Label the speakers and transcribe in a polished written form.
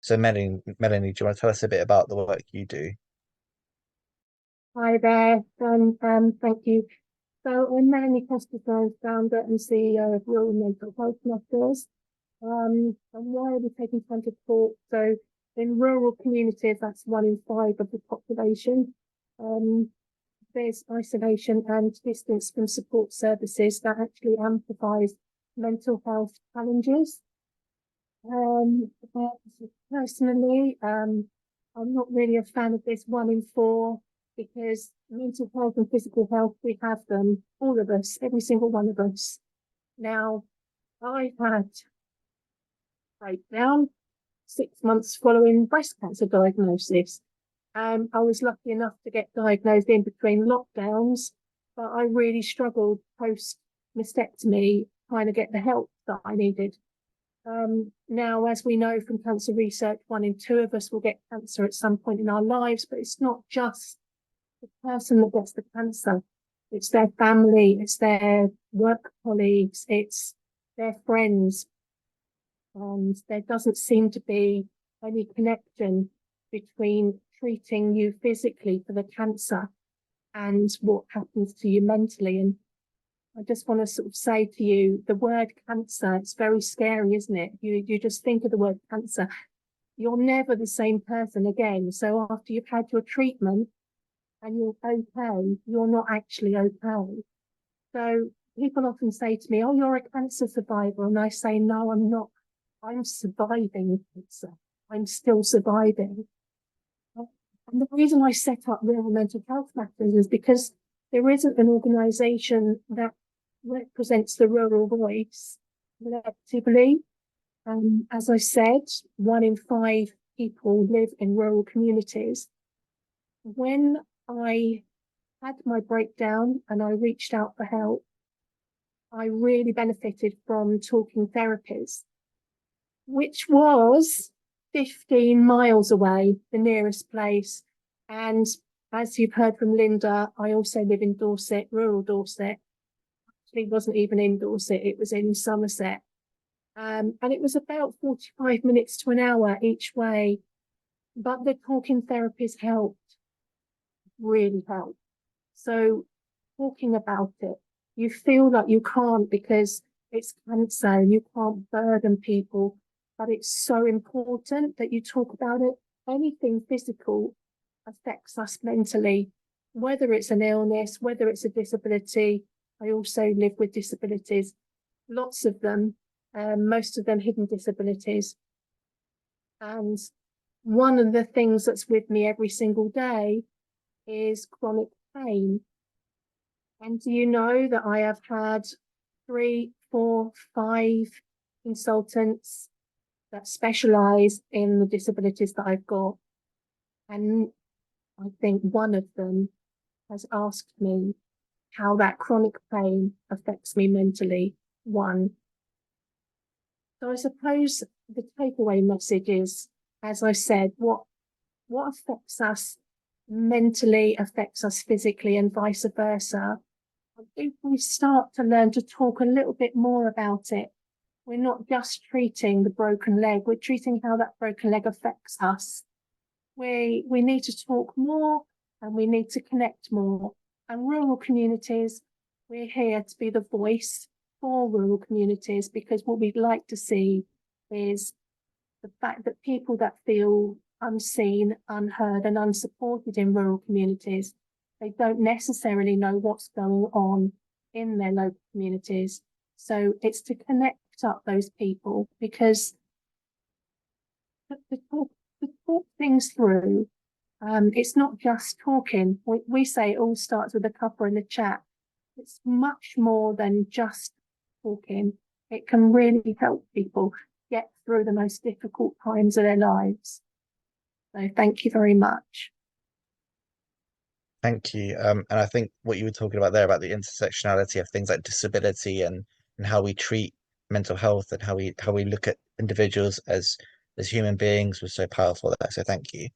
Speaker 1: So Melanie, do you want to tell us a bit about the work you do?
Speaker 2: Hi there, thank you. So I'm Melanie Costas, I'm founder and CEO of Rural Mental Health Matters. And why are we taking time to talk? So in rural communities, that's 1 in 5 of the population. Um, there's isolation and distance from support services that actually amplifies mental health challenges. But personally, I'm not really a fan of this 1 in 4 because mental health and physical health, we have them, all of us, every single one of us. Now, I had breakdown 6 months following breast cancer diagnosis. I was lucky enough to get diagnosed in between lockdowns, but I really struggled post mastectomy trying to get the help that I needed. Now, as we know from cancer research, 1 in 2 of us will get cancer at some point in our lives, but it's not just the person that gets the cancer. It's their family, it's their work colleagues, it's their friends. And there doesn't seem to be any connection between treating you physically for the cancer and what happens to you mentally. And I just want to sort of say to you, the word cancer, it's very scary, isn't it? You just think of the word cancer, you're never the same person again. So after you've had your treatment and you're okay, you're not actually okay. So people often say to me, oh, you're a cancer survivor. And I say, no, I'm not. I'm surviving cancer. I'm still surviving. And the reason I set up Rural Mental Health Matters is because there isn't an organisation that represents the rural voice collectively. As I said, 1 in 5 people live in rural communities. When I had my breakdown and I reached out for help, I really benefited from talking therapies, which was 15 miles away, the nearest place. And as you've heard from Linda, I also live in Dorset, rural Dorset. Actually, wasn't even in Dorset, it was in Somerset. And it was about 45 minutes to an hour each way. But the talking therapies helped, really helped. So talking about it, you feel like you can't because it's cancer and you can't burden people, but it's so important that you talk about it. Anything physical affects us mentally, whether it's an illness, whether it's a disability. I also live with disabilities, lots of them, most of them hidden disabilities. And one of the things that's with me every single day is chronic pain. And do you know that I have had 3, 4, 5 consultants that specialize in the disabilities that I've got? And I think one of them has asked me how that chronic pain affects me mentally. One. So I suppose the takeaway message is, as I said, what affects us mentally affects us physically and vice versa. If we start to learn to talk a little bit more about it, we're not just treating the broken leg, we're treating how that broken leg affects us. We need to talk more and we need to connect more. And rural communities, we're here to be the voice for rural communities because what we'd like to see is the fact that people that feel unseen, unheard, and unsupported in rural communities, they don't necessarily know what's going on in their local communities. So it's to connect up those people because to talk things through, it's not just talking. We say it all starts with a cuppa in the chat. It's much more than just talking. It can really help people get through the most difficult times of their lives. So thank you very much.
Speaker 1: Thank you. And I think what you were talking about there about the intersectionality of things like disability and how we treat mental health and how we look at individuals as human beings was so powerful there. So thank you.